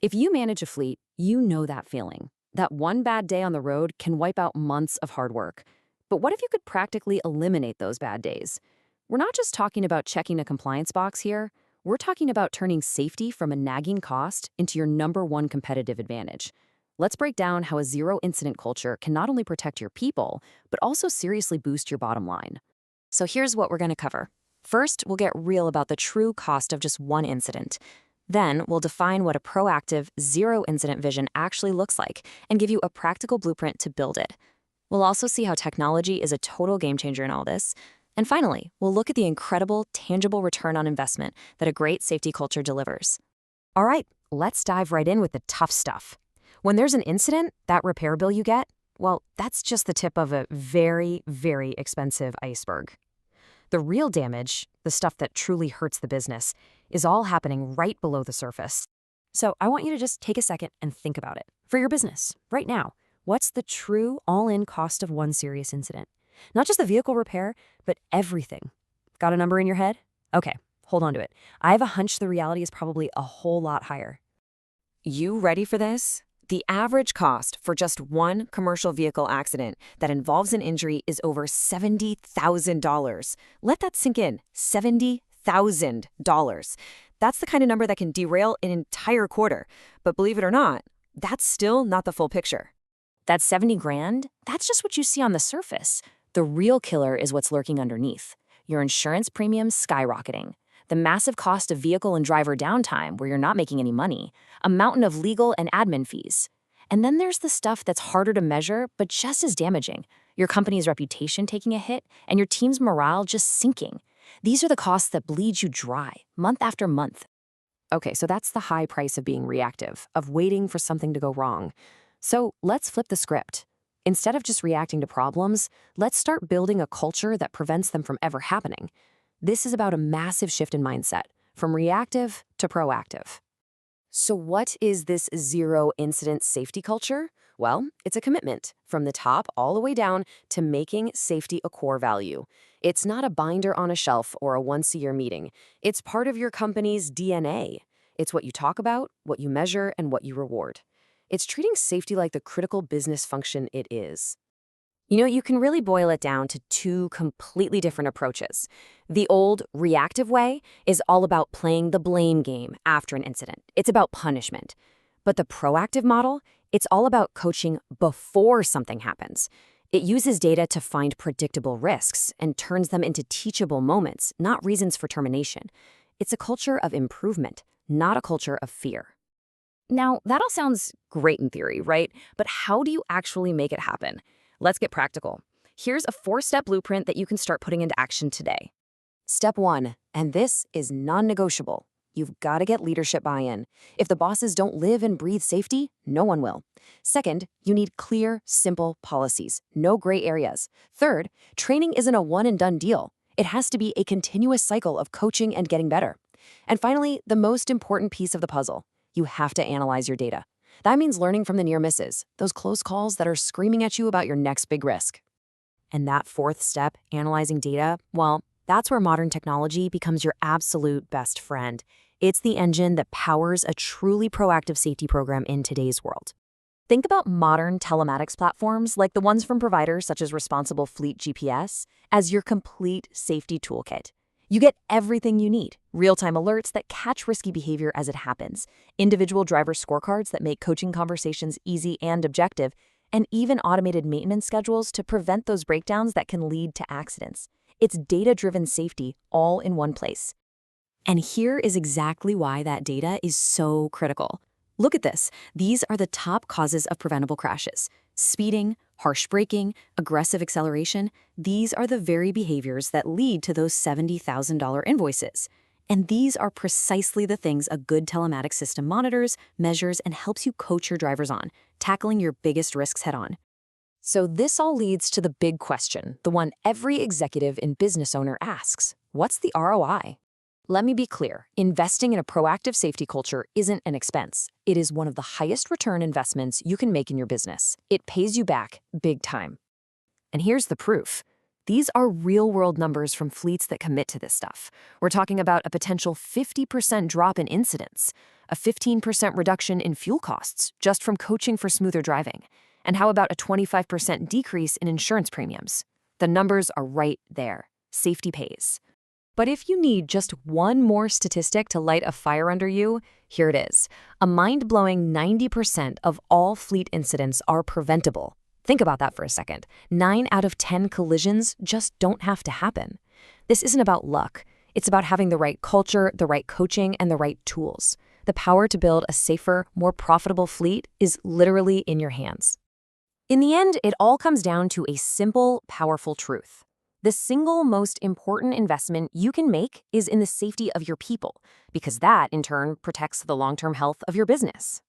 If you manage a fleet, you know that feeling. That one bad day on the road can wipe out months of hard work. But what if you could practically eliminate those bad days? We're not just talking about checking a compliance box here. We're talking about turning safety from a nagging cost into your number one competitive advantage. Let's break down how a zero-incident culture can not only protect your people, but also seriously boost your bottom line. So here's what we're going to cover. First, we'll get real about the true cost of just one incident. Then, we'll define what a proactive, zero-incident vision actually looks like and give you a practical blueprint to build it. We'll also see how technology is a total game changer in all this. And finally, we'll look at the incredible, tangible return on investment that a great safety culture delivers. All right, let's dive right in with the tough stuff. When there's an incident, that repair bill you get, well, that's just the tip of a very, very expensive iceberg. The real damage, the stuff that truly hurts the business, is all happening right below the surface. So I want you to just take a second and think about it. For your business, right now, what's the true all-in cost of one serious incident? Not just the vehicle repair, but everything. Got a number in your head? Okay, hold on to it. I have a hunch the reality is probably a whole lot higher. You ready for this? The average cost for just one commercial vehicle accident that involves an injury is over $70,000. Let that sink in. $70,000. That's the kind of number that can derail an entire quarter. But believe it or not, that's still not the full picture. That 70 grand, that's just what you see on the surface. The real killer is what's lurking underneath. Your insurance premiums skyrocketing, the massive cost of vehicle and driver downtime where you're not making any money, a mountain of legal and admin fees. And then there's the stuff that's harder to measure, but just as damaging. Your company's reputation taking a hit and your team's morale just sinking. These are the costs that bleed you dry, month after month. Okay, so that's the high price of being reactive, of waiting for something to go wrong. So let's flip the script. Instead of just reacting to problems, let's start building a culture that prevents them from ever happening. This is about a massive shift in mindset, from reactive to proactive. So what is this zero-incident safety culture? Well, it's a commitment, from the top all the way down, to making safety a core value. It's not a binder on a shelf or a once-a-year meeting. It's part of your company's DNA. It's what you talk about, what you measure, and what you reward. It's treating safety like the critical business function it is. You can really boil it down to two completely different approaches. The old reactive way is all about playing the blame game after an incident. It's about punishment. But the proactive model, it's all about coaching before something happens. It uses data to find predictable risks and turns them into teachable moments, not reasons for termination. It's a culture of improvement, not a culture of fear. Now, that all sounds great in theory, right? But how do you actually make it happen? Let's get practical. Here's a 4-step blueprint that you can start putting into action today. Step 1, and this is non-negotiable. You've got to get leadership buy-in. If the bosses don't live and breathe safety, no one will. Second, you need clear, simple policies, no gray areas. Third, training isn't a one-and-done deal. It has to be a continuous cycle of coaching and getting better. And finally, the most important piece of the puzzle, you have to analyze your data. That means learning from the near misses, those close calls that are screaming at you about your next big risk. And that 4th step, analyzing data, well, that's where modern technology becomes your absolute best friend. It's the engine that powers a truly proactive safety program in today's world. Think about modern telematics platforms like the ones from providers such as Responsible Fleet GPS as your complete safety toolkit. You get everything you need: real-time alerts that catch risky behavior as it happens, individual driver scorecards that make coaching conversations easy and objective, and even automated maintenance schedules to prevent those breakdowns that can lead to accidents. It's data-driven safety all in one place. And here is exactly why that data is so critical. Look at this. These are the top causes of preventable crashes: speeding, harsh braking, aggressive acceleration. These are the very behaviors that lead to those $70,000 invoices. And these are precisely the things a good telematics system monitors, measures, and helps you coach your drivers on, tackling your biggest risks head-on. So this all leads to the big question, the one every executive and business owner asks: what's the ROI? Let me be clear, investing in a proactive safety culture isn't an expense. It is one of the highest return investments you can make in your business. It pays you back big time. And here's the proof. These are real-world numbers from fleets that commit to this stuff. We're talking about a potential 50% drop in incidents, a 15% reduction in fuel costs just from coaching for smoother driving. And how about a 25% decrease in insurance premiums? The numbers are right there. Safety pays. But if you need just one more statistic to light a fire under you, here it is. A mind-blowing 90% of all fleet incidents are preventable. Think about that for a second. 9 out of 10 collisions just don't have to happen. This isn't about luck. It's about having the right culture, the right coaching, and the right tools. The power to build a safer, more profitable fleet is literally in your hands. In the end, it all comes down to a simple, powerful truth. The single most important investment you can make is in the safety of your people, because that, in turn, protects the long-term health of your business.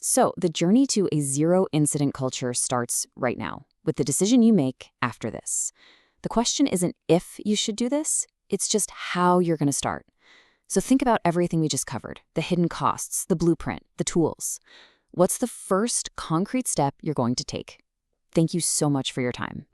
So, the journey to a zero-incident culture starts right now, with the decision you make after this. The question isn't if you should do this, it's just how you're going to start. So think about everything we just covered, the hidden costs, the blueprint, the tools. What's the first concrete step you're going to take? Thank you so much for your time.